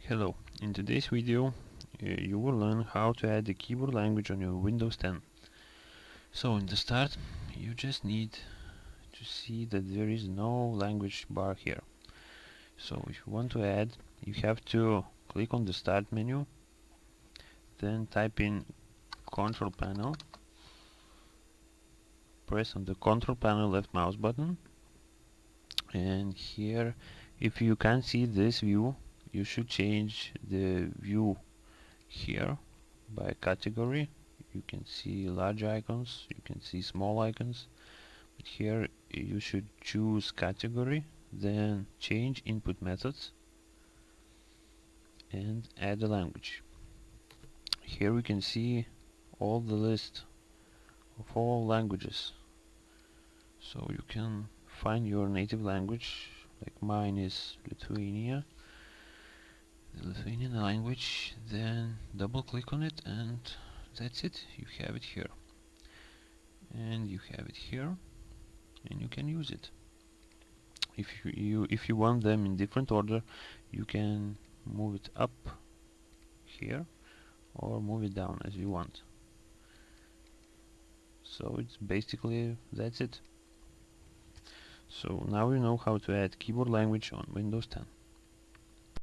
Hello, in today's video you will learn how to add the keyboard language on your Windows 10. So in the start you just need to see that there is no language bar here. So if you want to add, you have to click on the start menu, then type in control panel, press on the control panel left mouse button, and here if you can't see this view you should change the view here by category. You can see large icons, you can see small icons, but here you should choose category, then change input methods and add a language. Here we can see all the list of all languages, so you can find your native language. Like mine is Lithuania, the Lithuanian language, then double click on it and that's it. You have it here, and you have it here, and you can use it. If you want them in different order, you can move it up here or move it down as you want. So it's basically that's it. So now you know how to add keyboard language on Windows 10.